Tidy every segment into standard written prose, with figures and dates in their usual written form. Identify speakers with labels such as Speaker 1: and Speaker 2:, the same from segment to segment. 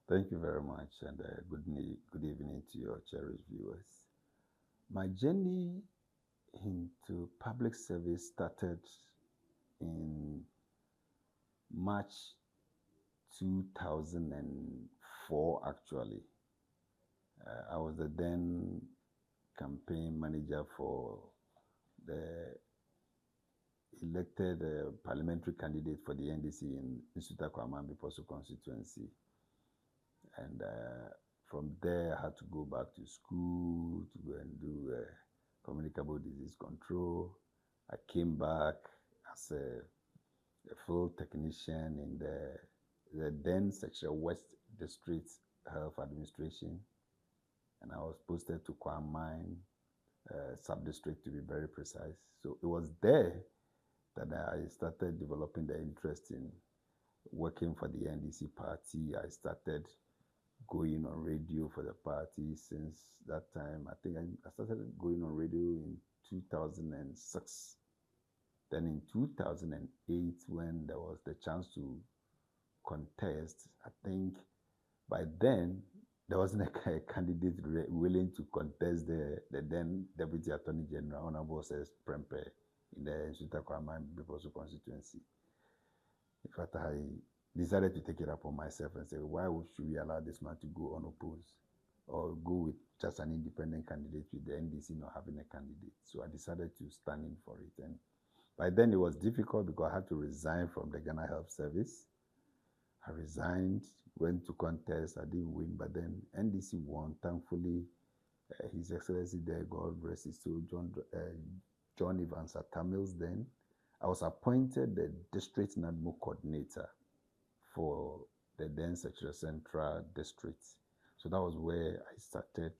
Speaker 1: Thank you very much, and good evening to your cherished viewers. My journey into public service started in March 2004, actually. I was the then campaign manager for the elected parliamentary candidate for the NDC in Nsuta Kwamambi Poso constituency. And from there, I had to go back to school to go and do communicable disease control. I came back as a full technician in the then Section West District Health Administration, and I was posted to Kwam Mine sub-district to be very precise. So it was there that I started developing the interest in working for the NDC party. I started going on radio for the party since that time. I think I started going on radio in 2006. Then in 2008, when there was the chance to contest, I think by then there wasn't a candidate willing to contest the then Deputy Attorney General, Honorable Says Prempe, in the Nsuta Kwamambi Biposo constituency. In fact, I decided to take it upon myself and say, why should we allow this man to go unopposed or go with just an independent candidate with the NDC not having a candidate? So I decided to stand in for it. And by then it was difficult because I had to resign from the Ghana Health Service. I resigned, went to contest, I didn't win, but then NDC won. Thankfully, His Excellency there, God rest his soul, John Evans Tamils then. I was appointed the district NADMO coordinator for the then Secretary Central District. So that was where I started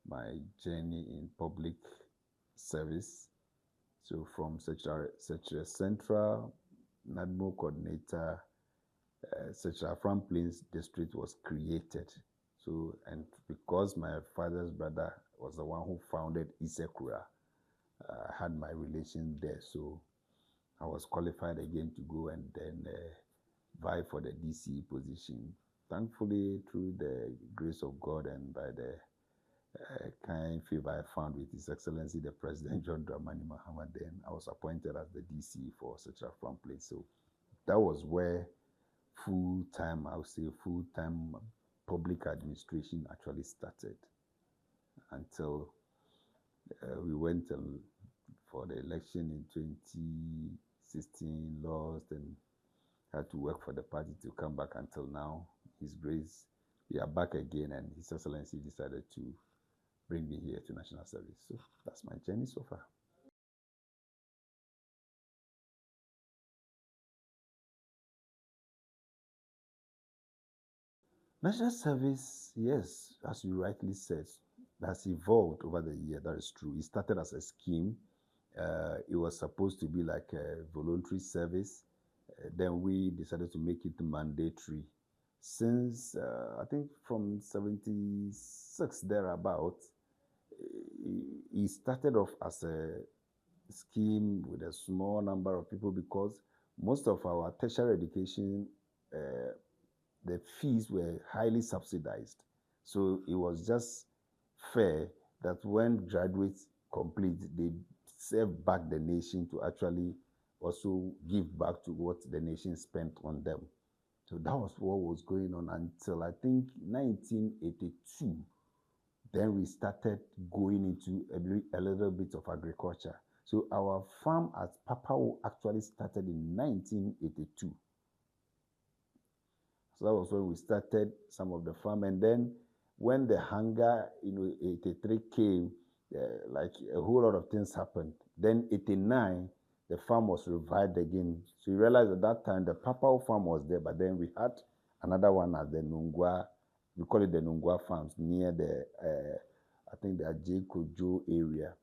Speaker 1: my journey in public service. So from Secretary Central, NADMO coordinator, Secretary Afram Plains District was created. So, and because my father's brother was the one who founded Isekura, I had my relation there. So I was qualified again to go and then vie for the DCE position. Thankfully, through the grace of God and by the kind favor I found with His Excellency the President John Dramani Mahama, then I was appointed as the DCE for such a front place. So that was where full-time, I would say full-time public administration actually started until we went for the election in 2016, lost, and had to work for the party to come back until now. His grace, we are back again, and His Excellency decided to bring me here to National Service. So that's my journey so far. National Service, yes, as you rightly said, has evolved over the year. That is true. It started as a scheme. It was supposed to be like a voluntary service. Then we decided to make it mandatory. Since I think from 76 thereabout, it started off as a scheme with a small number of people because most of our tertiary education, the fees were highly subsidized. So it was just fair that when graduates complete, they serve back the nation to actually also give back to what the nation spent on them. So that was what was going on until I think 1982. Then we started going into a little bit of agriculture. So our farm at Papawo actually started in 1982. So that was when we started some of the farm. And then when the hunger, 83 came, like a whole lot of things happened. Then 89, the farm was revived again. So you realize at that time the Papawo farm was there, but then we had another one at the Nungwa. We call it the Nungwa farms near the, I think the Ajay Kojo area.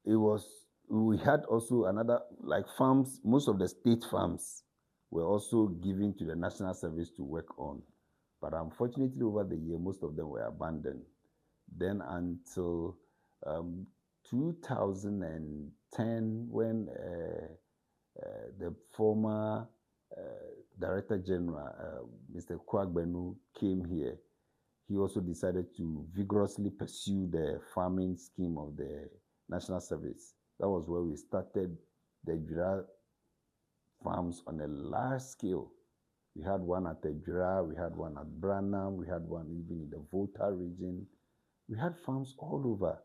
Speaker 1: We had also another, like farms, most of the state farms were also given to the National Service to work on. But unfortunately, over the year, most of them were abandoned. Then until 2010, when the former Director General, Mr. Kwagbenu, came here, he also decided to vigorously pursue the farming scheme of the National Service. That was where we started the Jura farms on a large scale. We had one at Ejura, we had one at Branham, we had one even in the Volta region. We had farms all over.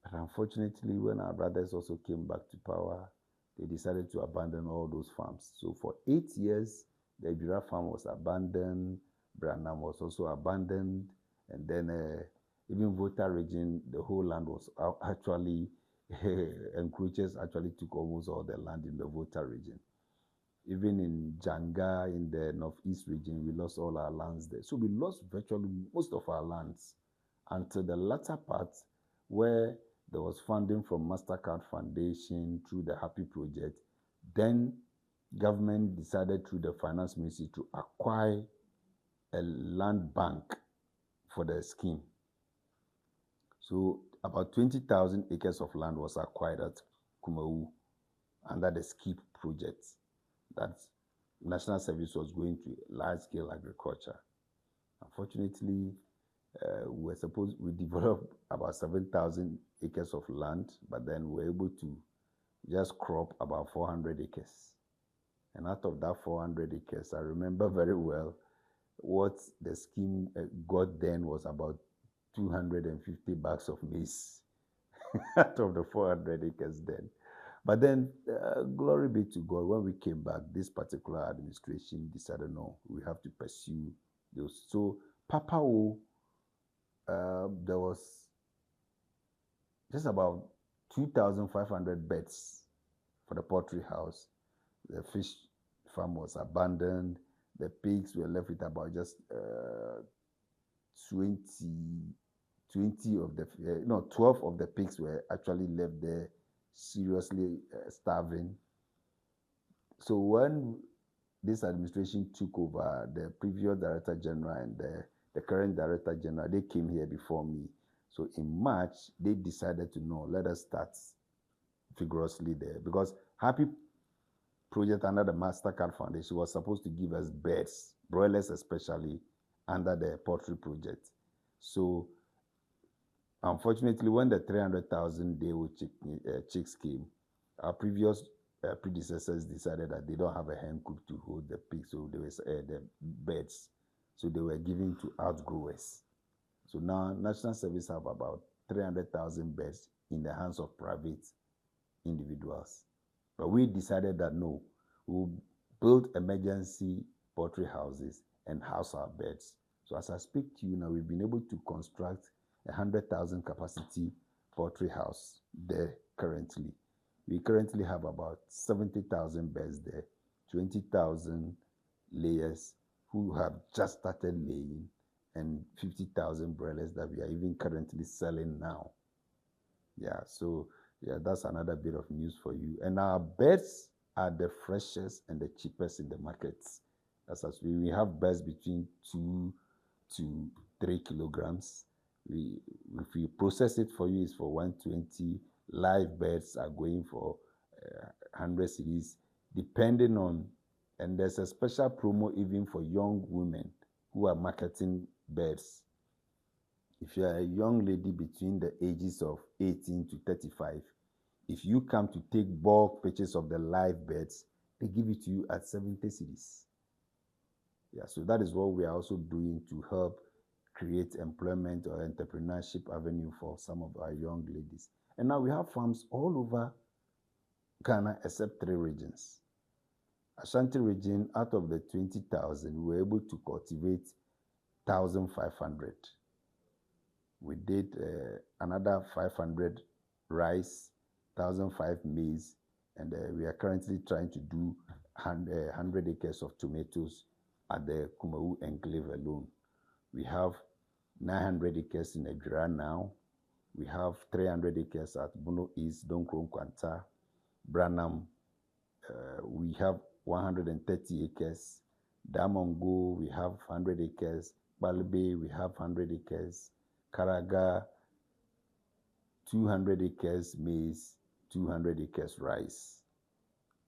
Speaker 1: But unfortunately, when our brothers also came back to power, they decided to abandon all those farms. So for 8 years, the Ejura farm was abandoned, Branham was also abandoned, and then even Volta region, the whole land was actually, encroachers actually took almost all the land in the Volta region. Even in Janga, in the northeast region, we lost all our lands there. So we lost virtually most of our lands until the latter part where there was funding from MasterCard Foundation through the Happy Project. Then government decided through the finance ministry to acquire a land bank for the scheme. So about 20,000 acres of land was acquired at Kumawu under the SKIP project. That National Service was going to large-scale agriculture. Unfortunately, we developed about 7,000 acres of land, but then we were able to just crop about 400 acres. And out of that 400 acres, I remember very well what the scheme got then was about 250 bags of maize out of the 400 acres then. But then, glory be to God, when we came back, this particular administration decided, no, we have to pursue those. So, Papao, there was just about 2,500 beds for the poultry house. The fish farm was abandoned. The pigs were left with about just 20 of the, 12 of the pigs were actually left there seriously starving. So when this administration took over, the previous Director General and the current Director General, they came here before me. So in March, they decided to know, let us start vigorously there, because Happy Project under the MasterCard Foundation was supposed to give us birds, broilers especially, under the poultry project. So unfortunately, when the 300,000 day-old chicks came, our previous predecessors decided that they don't have a hen coop to hold the pigs, so they were the birds, so they were given to outgrowers. So now National Service have about 300,000 birds in the hands of private individuals. But we decided that no, we'll build emergency poultry houses and house our birds. So as I speak to you now, we've been able to construct 100,000 capacity poultry house there currently. We currently have about 70,000 birds there, 20,000 layers who have just started laying, and 50,000 broilers that we are even currently selling now. Yeah, so yeah, that's another bit of news for you. And our birds are the freshest and the cheapest in the markets. As we have birds between 2 to 3 kilograms. If we process it for you, it's for 120. Live birds are going for 100 cedis, depending on, and there's a special promo even for young women who are marketing birds. If you are a young lady between the ages of 18 to 35, if you come to take bulk pictures of the live birds, they give it to you at 70 cedis. Yeah, so that is what we are also doing to help create employment or entrepreneurship avenue for some of our young ladies. And now we have farms all over Ghana except 3 regions. Ashanti region, out of the 20,000, we were able to cultivate 1,500. We did another 500 rice, 1,005 maize, and we are currently trying to do 100 acres of tomatoes at the Kumawu enclave alone. We have 900 acres in Ejura now. We have 300 acres at Bono East, Donkor Nkwanta, Branham. We have 130 acres. Damongo, we have 100 acres. Balbe, we have 100 acres. Karaga, 200 acres maize, 200 acres rice.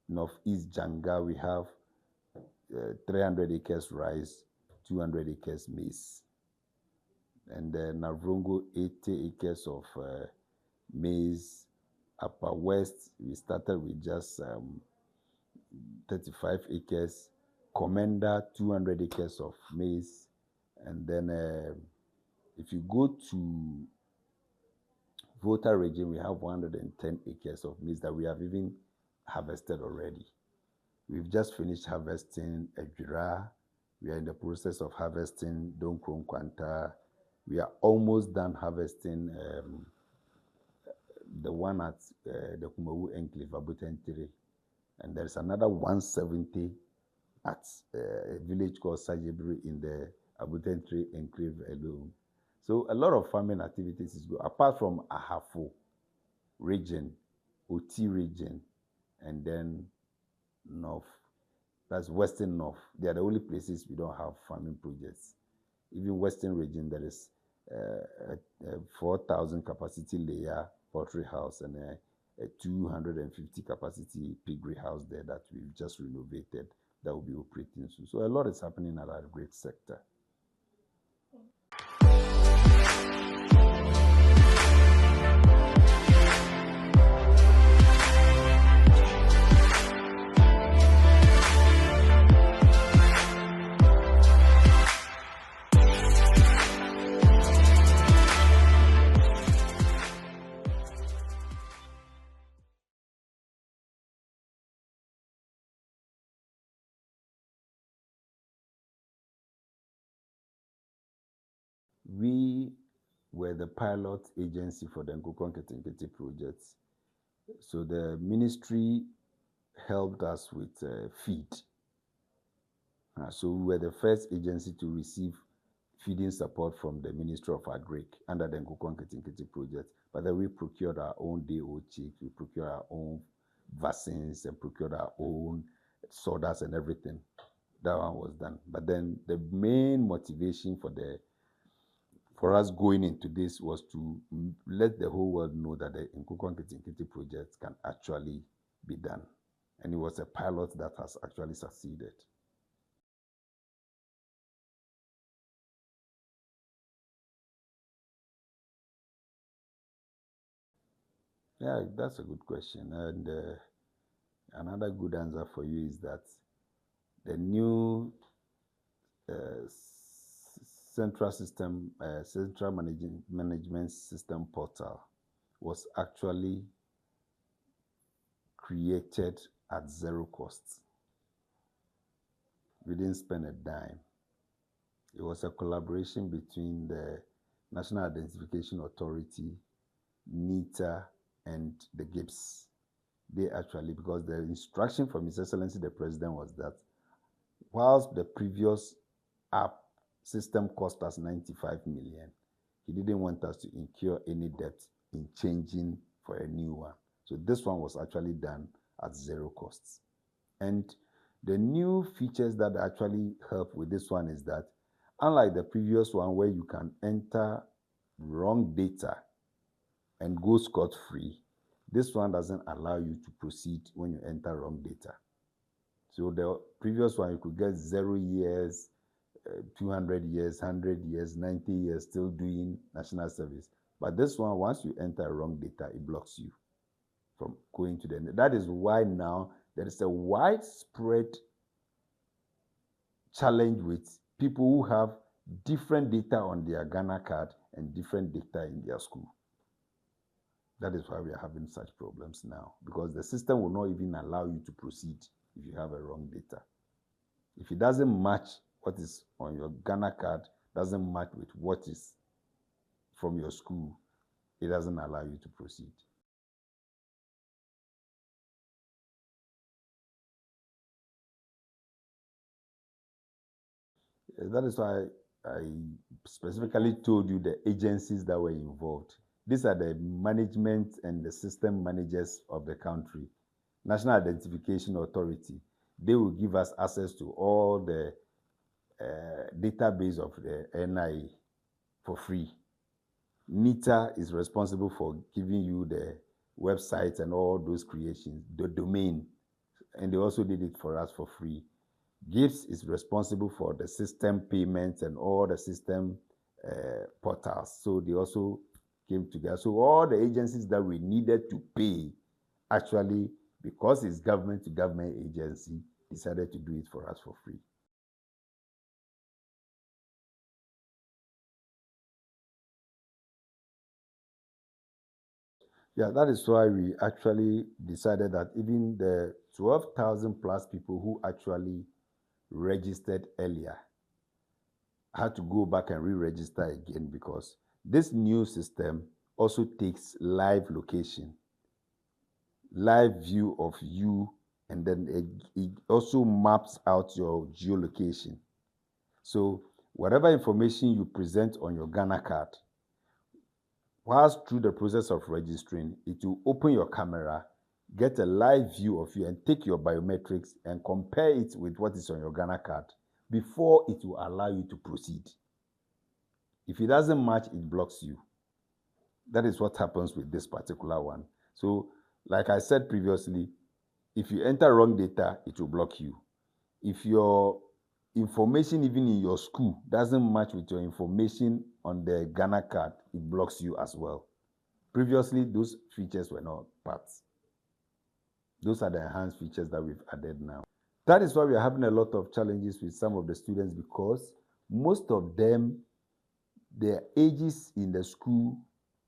Speaker 1: Northeast Janga, we have 300 acres rice, 200 acres maize. And then Navrongo, 80 acres of maize. Upper West, we started with just 35 acres. Commander, 200 acres of maize. And then if you go to Volta region, we have 110 acres of maize that we have even harvested already. We've just finished harvesting Ejura. We are in the process of harvesting Donkor Kwanta. We are almost done harvesting the one at the Kumawu Enclave, Abutentiri. And there's another 170 at a village called Sajebri in the Abutentiri Enclave alone. So a lot of farming activities is good. Apart from Ahafo region, Oti region, and then North. That's Western North. They are the only places we don't have farming projects. Even Western region, there is a 4,000 capacity layer poultry house and a 250 capacity piggery house there that we've just renovated that will be operating soon. So a lot is happening at our great sector. We were the pilot agency for the Nkukwan Ketenkete project. So the ministry helped us with feed. So we were the first agency to receive feeding support from the Ministry of Agric under the Nkukwan Ketenkete project. But then we procured our own DO chicks, we procured our own vaccines, and procured our own sodas and everything. That one was done. But then the main motivation for us going into this was to let the whole world know that the Nkukwan Ketenkete project can actually be done. And it was a pilot that has actually succeeded. Yeah, that's a good question. And another good answer for you is that the new central management system portal was actually created at zero cost. We didn't spend a dime. It was a collaboration between the National Identification Authority, NITA, and the GIPS. They actually, because the instruction from His Excellency the President was that whilst the previous app system cost us 95 million, he didn't want us to incur any debt in changing for a new one. So this one was actually done at zero costs. And the new features that actually help with this one is that, unlike the previous one where you can enter wrong data and go scot-free, this one doesn't allow you to proceed when you enter wrong data. So the previous one, you could get 0 years, 200 years, 100 years, 90 years, still doing national service. But this one, once you enter wrong data, it blocks you from going to the end. That is why now there is a widespread challenge with people who have different data on their Ghana card and different data in their school. That is why we are having such problems now, because the system will not even allow you to proceed if you have a wrong data. If it doesn't match what is on your Ghana card, doesn't match with what is from your school, it doesn't allow you to proceed. That is why I specifically told you the agencies that were involved. These are the management and the system managers of the country. National Identification Authority, they will give us access to all the database of the NIA for free. NITA is responsible for giving you the website and all those creations, the domain, and they also did it for us for free. Gibbs is responsible for the system payments and all the system portals. So they also came together. So all the agencies that we needed to pay, actually, because it's government to government agency, decided to do it for us for free. Yeah, that is why we actually decided that even the 12,000 plus people who actually registered earlier had to go back and re-register again, because this new system also takes live location, live view of you, and then it also maps out your geolocation. So whatever information you present on your Ghana card, whilst through the process of registering, it will open your camera, get a live view of you, and take your biometrics and compare it with what is on your Ghana card before it will allow you to proceed. If it doesn't match, it blocks you. That is what happens with this particular one. So, like I said previously, if you enter wrong data, it will block you. If your information, even in your school, doesn't match with your information on the Ghana card, it blocks you as well. Previously, those features were not part. Those are the enhanced features that we've added now. That is why we are having a lot of challenges with some of the students, because most of them, their ages in the school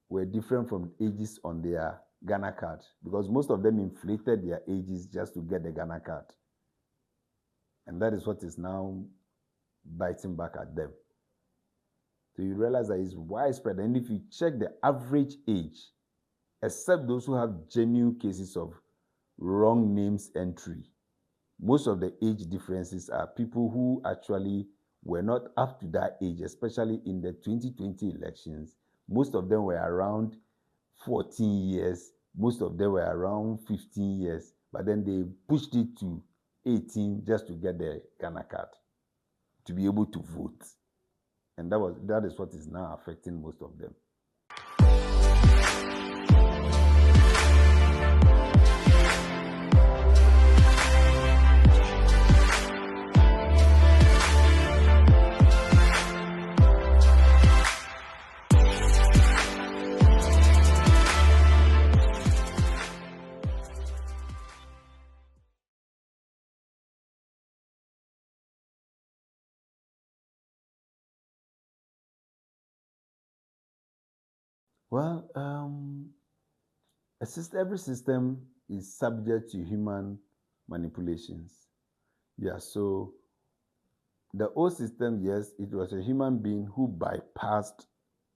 Speaker 1: were different from ages on their Ghana card, because most of them inflated their ages just to get the Ghana card. And that is what is now biting back at them. So you realize that it's widespread. And if you check the average age, except those who have genuine cases of wrong names entry, most of the age differences are people who actually were not up to that age, especially in the 2020 elections. Most of them were around 14 years. Most of them were around 15 years. But then they pushed it to 18 just to get the Ghana card, to be able to vote. And that is what is now affecting most of them. Well, every system is subject to human manipulations. Yeah, so the old system, yes, it was a human being who bypassed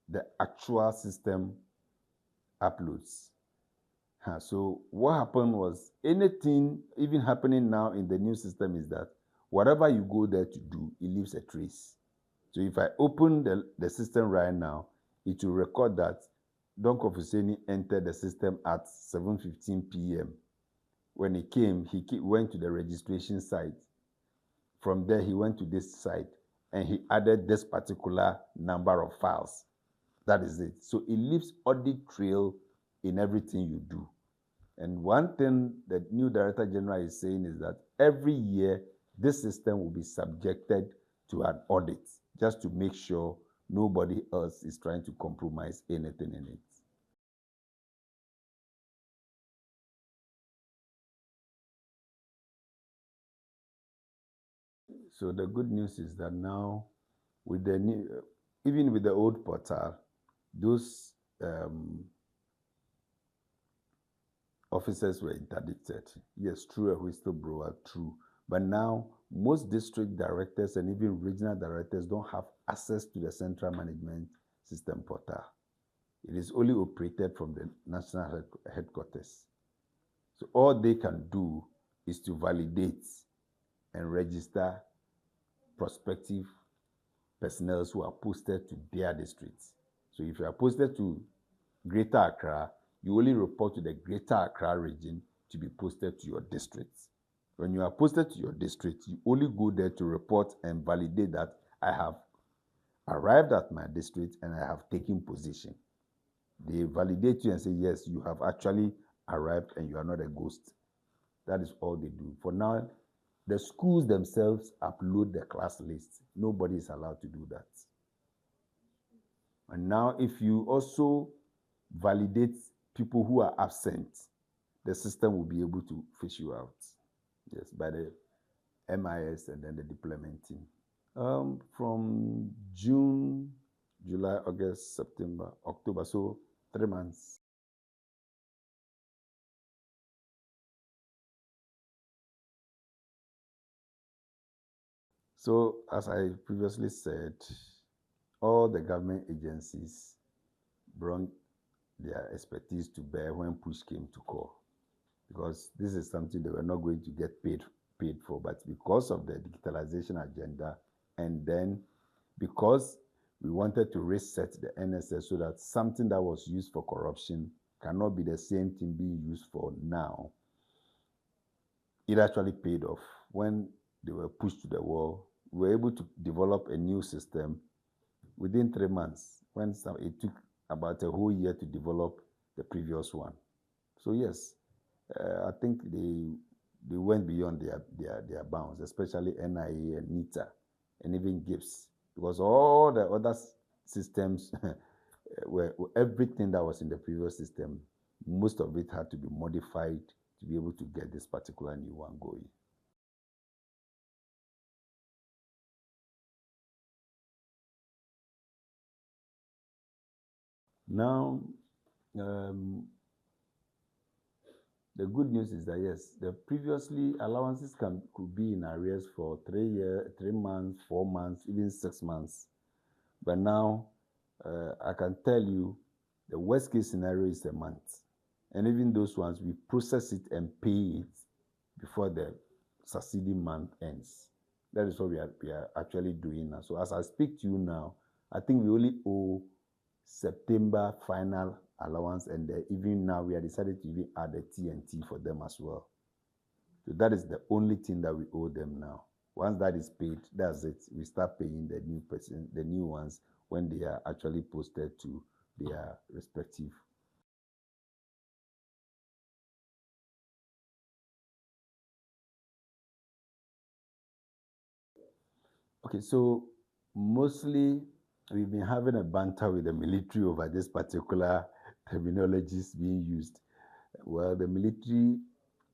Speaker 1: the actual system uploads. So what happened was, anything even happening now in the new system is that whatever you go there to do, it leaves a trace. So if I open the system right now, it will record that Donkor Fuseini entered the system at 7:15 p.m. When he came, he went to the registration site. From there, he went to this site and he added this particular number of files. That is it. So it leaves audit trail in everything you do. And one thing the new Director General is saying is that every year, this system will be subjected to an audit, just to make sure nobody else is trying to compromise anything in it. So the good news is that now, with the new, even with the old portal, those officers were interdicted. Yes, true, a whistleblower, true. But now, most district directors and even regional directors don't have access to the central management system portal. It is only operated from the national headquarters. So all they can do is to validate and register prospective personnel who are posted to their districts. So if you are posted to Greater Accra, you only report to the Greater Accra region to be posted to your district. When you are posted to your district, you only go there to report and validate that I have arrived at my district and I have taken position. They validate you and say, yes, you have actually arrived and you are not a ghost. That is all they do. For now, the schools themselves upload the class list. Nobody is allowed to do that. And now, if you also validate people who are absent, the system will be able to fish you out. Yes, by the MIS and then the deployment team. From June, July, August, September, October, so 3 months. So, as I previously said, all the government agencies brought their expertise to bear when push came to call, because this is something they were not going to get paid for, but because of the digitalization agenda, and then because we wanted to reset the NSS so that something that was used for corruption cannot be the same thing being used for now, it actually paid off. When they were pushed to the wall, we were able to develop a new system within 3 months, when it took about a whole year to develop the previous one. So yes, I think they went beyond their bounds, especially NIA and NITA, and even GIPS, because all the other systems were everything that was in the previous system, most of it had to be modified to be able to get this particular new one going. Now, the good news is that yes, the previously allowances could be in arrears for 3 months, 4 months, even 6 months. But now, I can tell you, the worst case scenario is a month. And even those ones, we process it and pay it before the succeeding month ends. That is what we are actually doing now. So as I speak to you now, I think we only owe September final allowance, and even now we have decided to even add a TNT for them as well. So that is the only thing that we owe them now. Once that is paid, that's it. We start paying the new ones when they are actually posted to their respective. Okay, so mostly we've been having a banter with the military over this particular terminologies being used. Well, the military,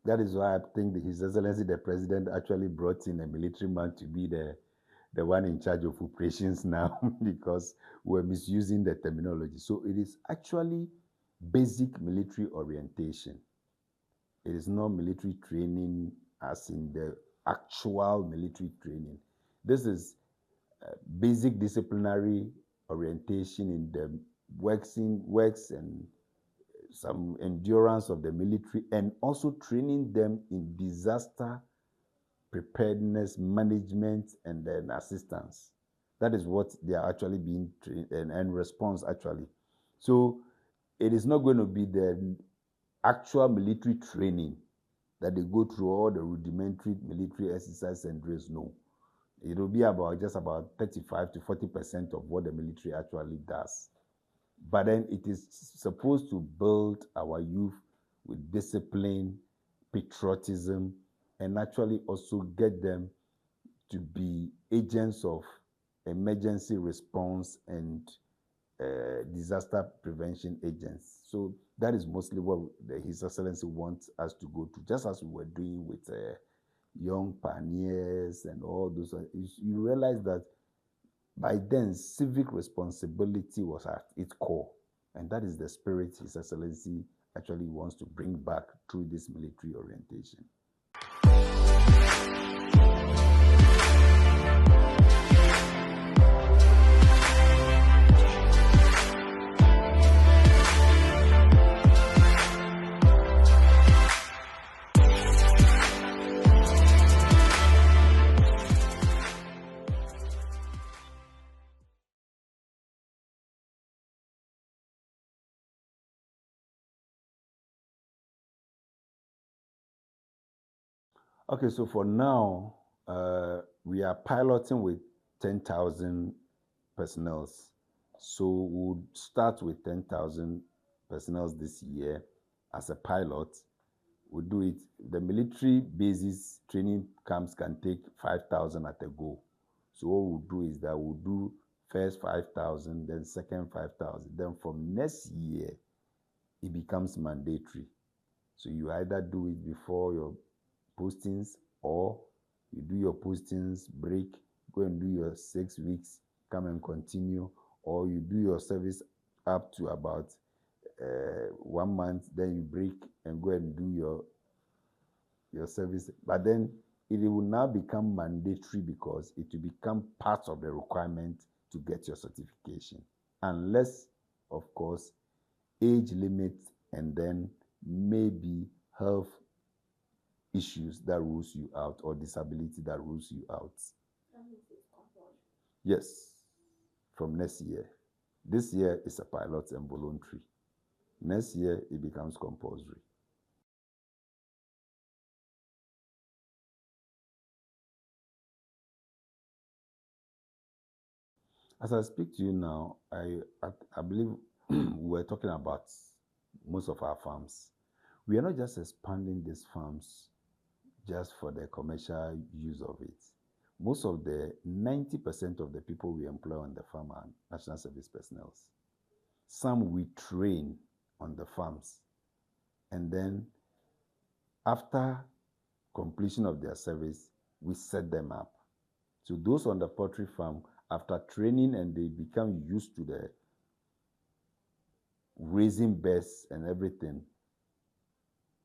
Speaker 1: that is why I think His Excellency the President actually brought in a military man to be the one in charge of operations now, because we're misusing the terminology. So it is actually basic military orientation. It is not military training as in the actual military training. This is basic disciplinary orientation in the works and some endurance of the military, and also training them in disaster preparedness, management, and then assistance. That is what they are actually being trained and response actually. So it is not going to be the actual military training that they go through all the rudimentary military exercise and drills. No, it will be just about 35 to 40% of what the military actually does. But then it is supposed to build our youth with discipline, patriotism, and actually also get them to be agents of emergency response and disaster prevention agents. So that is mostly what His Excellency wants us to go to, just as we were doing with young pioneers and all those. You realize that by then, civic responsibility was at its core, and that is the spirit His Excellency actually wants to bring back through this military orientation. Okay, so for now, we are piloting with 10,000 personnel. So we'll start with 10,000 personnel this year as a pilot, We do it. The military bases training camps can take 5,000 at a go. So what we'll do is that we'll do first 5,000, then second 5,000. Then from next year, it becomes mandatory. So you either do it before your postings, or you do your postings, break, go and do your 6 weeks, come and continue, or you do your service up to about 1 month, then you break and go and do your service. But then it will now become mandatory because it will become part of the requirement to get your certification, unless, of course, age limit and then maybe health issues that rules you out, or disability that rules you out. Yes, from next year. This year is a pilot and voluntary. Next year, it becomes compulsory. As I speak to you now, I believe we're talking about most of our farms. We are not just expanding these farms just for the commercial use of it. Most of the 90% of the people we employ on the farm are national service personnel. Some we train on the farms, and then after completion of their service, we set them up. So those on the poultry farm, after training and they become used to the raising birds and everything,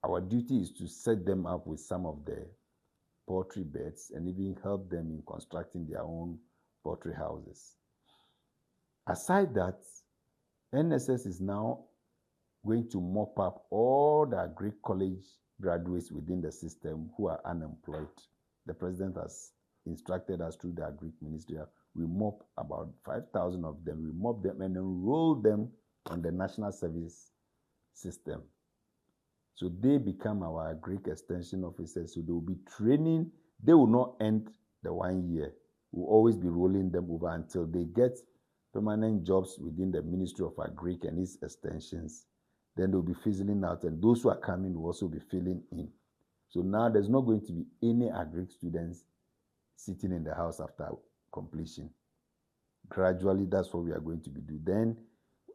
Speaker 1: our duty is to set them up with some of the poultry beds and even help them in constructing their own poultry houses. Aside that, NSS is now going to mop up all the agri college graduates within the system who are unemployed. The president has instructed us through the agri ministry. We mop about 5,000 of them. We mop them and enroll them on the national service system. So they become our agri extension officers. So they will be training. They will not end the 1 year. We'll always be rolling them over until they get permanent jobs within the Ministry of Agri and its extensions. Then they'll be fizzling out, and those who are coming will also be filling in. So now there's not going to be any agri students sitting in the house after completion. Gradually, that's what we are going to be doing. Then,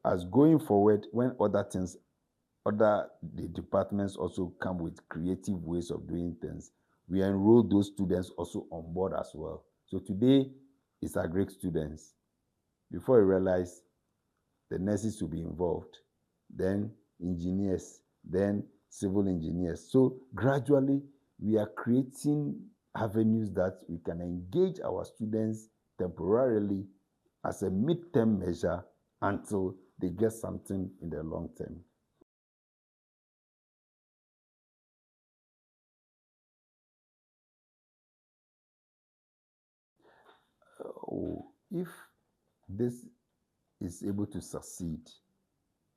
Speaker 1: as going forward, when other departments also come with creative ways of doing things, we enroll those students also on board as well. So today, it's agri students. Before you realize, the nurses will be involved, then engineers, then civil engineers. So gradually, we are creating avenues that we can engage our students temporarily as a mid-term measure until they get something in the long term. If this is able to succeed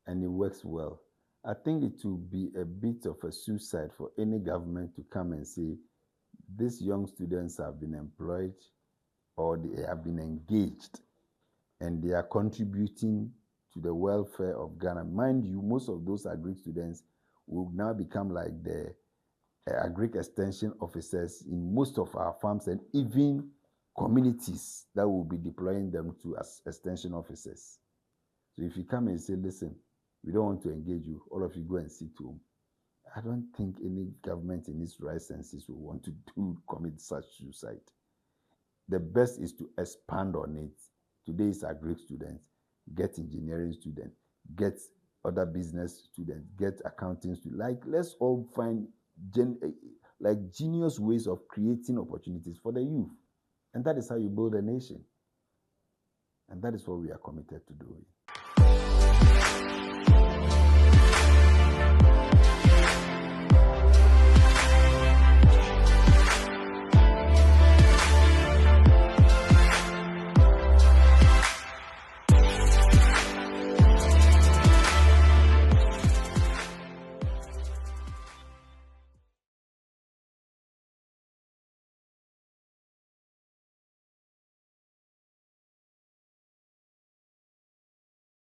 Speaker 1: and it works well, I think it will be a bit of a suicide for any government to come and say, these young students have been employed or they have been engaged and they are contributing to the welfare of Ghana. Mind you, most of those agri students will now become like the agri extension officers in most of our farms and even communities that will be deploying them to as extension officers. So if you come and say, listen, we don't want to engage you, all of you go and sit home, I don't think any government in its right senses will want to commit such suicide. The best is to expand on it. Today is agri students, get engineering students, get other business students, get accounting students. Let's all find genius ways of creating opportunities for the youth. And that is how you build a nation. And that is what we are committed to doing.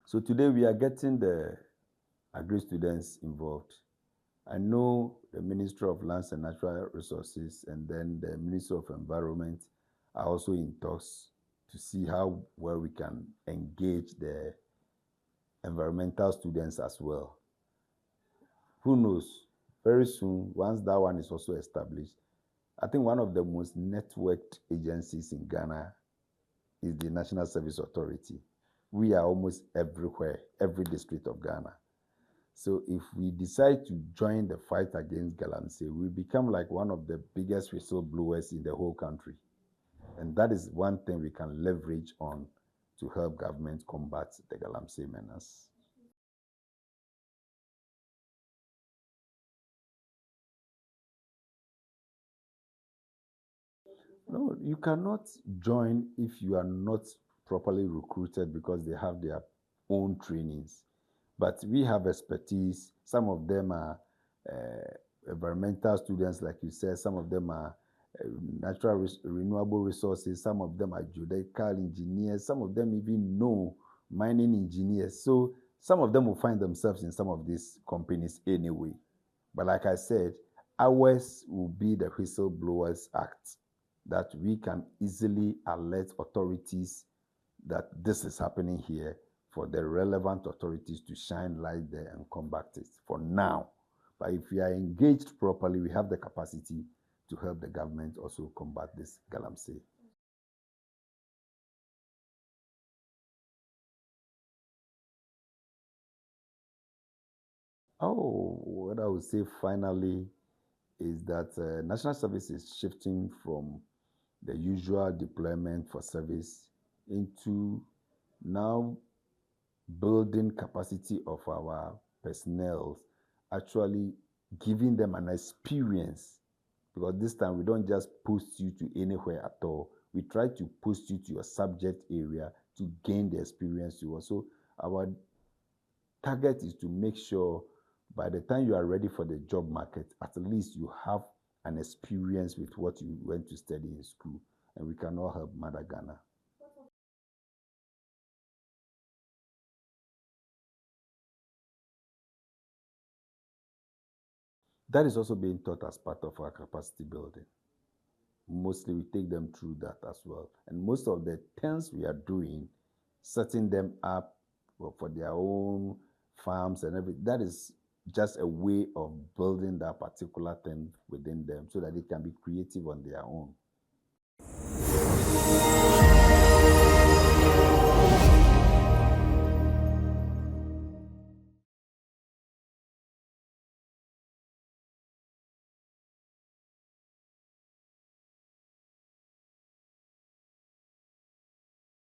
Speaker 1: So today we are getting the agri students involved. I know the Ministry of Lands and Natural Resources and then the Ministry of Environment are also in talks to see how well we can engage the environmental students as well. Who knows? Very soon, once that one is also established, I think one of the most networked agencies in Ghana is the National Service Authority. We are almost everywhere, every district of Ghana. So if we decide to join the fight against galamsey, we become like one of the biggest whistleblowers in the whole country. And that is one thing we can leverage on to help government combat the galamsey menace. No, you cannot join if you are not properly recruited because they have their own trainings. But we have expertise. Some of them are environmental students, like you said. Some of them are natural renewable resources. Some of them are geological engineers. Some of them even know mining engineers. So some of them will find themselves in some of these companies anyway. But like I said, ours will be the Whistleblowers Act, that we can easily alert authorities that this is happening here, for the relevant authorities to shine light there and combat it for now. But if we are engaged properly, we have the capacity to help the government also combat this galamsey. Oh, what I would say finally is that national service is shifting from the usual deployment for service into now building capacity of our personnel, actually giving them an experience. Because this time we don't just post you to anywhere at all. We try to post you to your subject area to gain the experience you want. So our target is to make sure by the time you are ready for the job market, at least you have an experience with what you went to study in school. And we can all help Mother Ghana. That is also being taught as part of our capacity building. Mostly we take them through that as well. And most of the things we are doing, setting them up for their own farms and everything, that is just a way of building that particular thing within them so that they can be creative on their own.